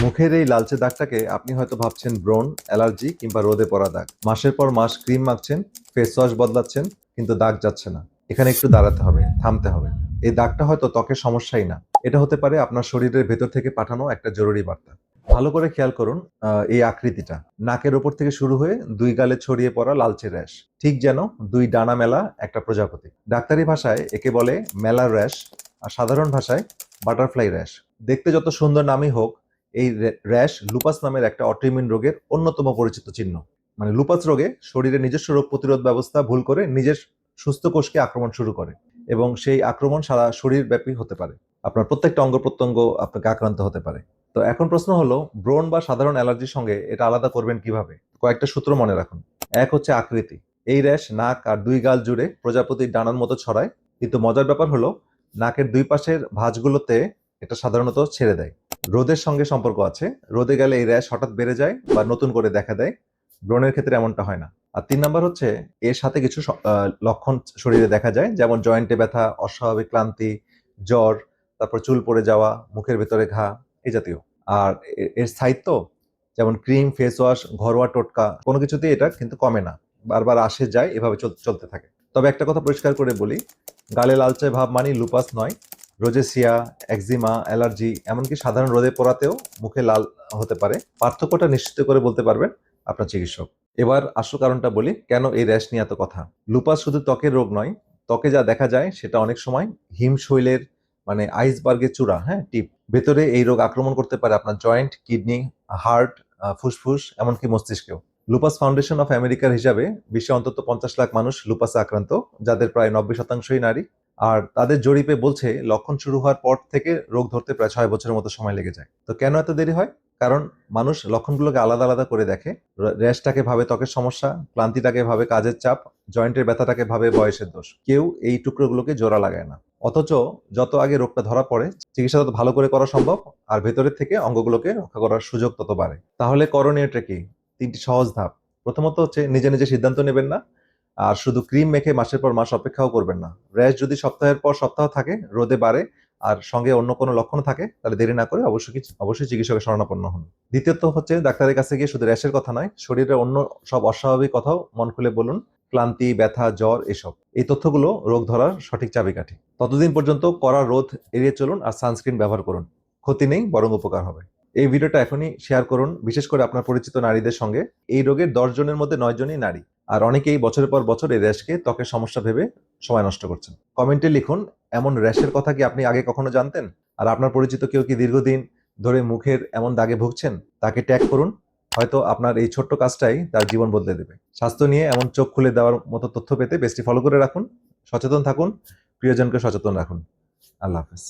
মুখের এই লালচে দাগটাকে আপনি হয়তো ভাবছেন ব্রণ, অ্যালার্জি কিংবা রোদে পড়া দাগ। মাসের পর মাস ক্রিম মাখছেন, ফেস ওয়াশ বদলাচ্ছেন, কিন্তু দাগ যাচ্ছে না। এখানে একটু দাঁড়াতে হবে, থামতে হবে। এই দাগটা হয়তো ত্বকের সমস্যাই না, এটা হতে পারে আপনার শরীরের ভেতর থেকে পাঠানো একটা জরুরি বার্তা। ভালো করে খেয়াল করুন এই আকৃতিটা। নাকের ওপর থেকে শুরু হয়ে দুই গালে ছড়িয়ে পড়া লালচে র্যাশ, ঠিক যেন দুই ডানা মেলা একটা প্রজাপতি। ডাক্তারি ভাষায় একে বলে মেলার র্যাশ, আর সাধারণ ভাষায় বাটারফ্লাই র্যাশ। দেখতে যত সুন্দর নামই হোক, এই র্যাশ লুপাস নামের একটা অটোইমিউন রোগের অন্যতম পরিচিত চিহ্ন। মানে লুপাস রোগে শরীরের নিজস্ব রোগ প্রতিরোধ ব্যবস্থা ভুল করে নিজের সুস্থ কোষকে আক্রমণ শুরু করে, এবং সেই আক্রমণ সারা শরীর ব্যাপী হতে পারে। আপনার প্রত্যেকটা অঙ্গ প্রত্যঙ্গ আপনাকে আক্রান্ত হতে পারে। তো এখন প্রশ্ন হলো, ব্রণ বা সাধারণ অ্যালার্জির সঙ্গে এটা আলাদা করবেন কিভাবে? কয়েকটা সূত্র মনে রাখুন। এক হচ্ছে আকৃতি। এই র্যাশ নাক আর দুই গাল জুড়ে প্রজাপতির ডানার মতো ছড়ায়, কিন্তু মজার ব্যাপার হলো নাকের দুই পাশের ভাঁজগুলোতে এটা সাধারণত ছেড়ে দেয়। রোদের সঙ্গে সম্পর্ক আছে। রোদে গেলে এই র্যাশ হঠাৎ বেড়ে যায় বা নতুন করে দেখা দেয়। ব্রণের ক্ষেত্রে এমনটা হয় না। আর ৩ নাম্বার হচ্ছে, এর সাথে কিছু লক্ষণ শরীরে দেখা যায়, যেমন জয়েন্টে ব্যথা, অস্বাভাবিক ক্লান্তি, জ্বর, তারপর চুল পড়ে যাওয়া, মুখের ভেতরে ঘা, এই জাতীয়। আর এর স্থায়িত্ব, যেমন ক্রিম, ফেস ওয়াশ, ঘরোয়া টোটকা, কোনো কিছুতেই এটা কিন্তু কমে না। বারবার আসে যায়, এভাবে চলতে থাকে। তবে একটা কথা পরিষ্কার করে বলি, গালে লালচে ভাব মানেই লুপাস নয়। রোজেসিয়া, একজিমা, অ্যালার্জি, এমনকি সাধারণ রোদে পড়াতেও মুখে লাল হতে পারে। পার্থক্যটা নিশ্চিত করে বলতে পারবেন আপনার চিকিৎসক। এবার আসল কারণটা বলি, কেন এই র্যাশ নিয়ে এত কথা। লুপাস শুধু ত্বকের রোগ নয়। ত্বকে যা দেখা যায় সেটা অনেক সময় হিমশৈলের, মানে আইসবার্গের চূড়া, হ্যাঁ, টিপ। ভেতরে এই রোগ আক্রমণ করতে পারে আপনার জয়েন্ট, কিডনি, হার্ট, ফুসফুস, এমনকি মস্তিষ্কেও। লুপাস ফাউন্ডেশন অফ আমেরিকার হিসাবে বিশ্বে অন্তত 50 লাখ মানুষ লুপাসে আক্রান্ত, যাদের প্রায় 90%ই নারী। আর তাদের জরিপে বলছে লক্ষণ শুরু হওয়ার পর থেকে রোগ ধরতে প্রায় 6 বছরের মতো সময় লেগে যায়। তো কেন এত দেরি হয়? কারণ মানুষ লক্ষণগুলোকে আলাদা আলাদা করে দেখে। র্যাশটাকে ভাবে ত্বকের সমস্যা, ক্লান্তিটাকে ভাবে কাজের চাপ, জয়েন্টের ব্যথাটাকে ভাবে বয়সের দোষ। কেউ এই টুকরোগুলোকে জোড়া লাগায় না। অথচ যত আগে রোগটা ধরা পড়ে, চিকিৎসা তত ভালো করে করা সম্ভব, আর ভেতরের থেকে অঙ্গগুলোকে রক্ষা করার সুযোগ তত বাড়ে। তাহলে করণীয়টা কি? 3টি সহজ ধাপ। প্রথমত হচ্ছে, নিজে নিজে সিদ্ধান্ত নেবেন না। আর শুধু ক্রিম মেখে মাসের পর মাস অপেক্ষাও করবেন না। র্যাশ যদি সপ্তাহের পর সপ্তাহ থাকে, রোদে বাড়ে, আর সঙ্গে অন্য কোনো লক্ষণ থাকে, তাহলে দেরি না করে অবশ্যই চিকিৎসকের শরণাপন্ন হন। দ্বিতীয়ত হচ্ছে, ডাক্তারের কাছে গিয়ে শুধু র্যাশের কথা নয়, শরীরের অন্য সব অস্বাভাবিক কথাও মন খুলে বলুন। ক্লান্তি, ব্যথা, জ্বর, এসব, এই তথ্যগুলো রোগ ধরার সঠিক চাবিকাঠি। ততদিন পর্যন্ত কড়া রোদ এড়িয়ে চলুন আর সানস্ক্রিন ব্যবহার করুন। ক্ষতি নেই, বরং উপকার হবে। এই ভিডিওটা এখনই শেয়ার করুন, বিশেষ করে আপনার পরিচিত নারীদের সঙ্গে। এই রোগের 10 জনের মধ্যে 9 জনই নারী। আর অনেকেই বছরের পর বছর এই র্যাশকে ত্বকের সমস্যা ভেবে সময় নষ্ট করছেন। কমেন্টে লিখুন, এমন র্যাশের কথা কি আপনি আগে কখনো জানতেন? আর আপনার পরিচিত কেউ কি দীর্ঘদিন ধরে মুখের এমন দাগে ভুগছেন? তাকে ট্যাগ করুন। হয়তো আপনার এই ছোট্ট কাজটাই তার জীবন বদলে দেবে। স্বাস্থ্য নিয়ে এমন চোখ খুলে দেওয়ার মতো তথ্য পেতে পেজটি ফলো করে রাখুন। সচেতন থাকুন, প্রিয়জনকে সচেতন রাখুন। আল্লাহ হাফেজ।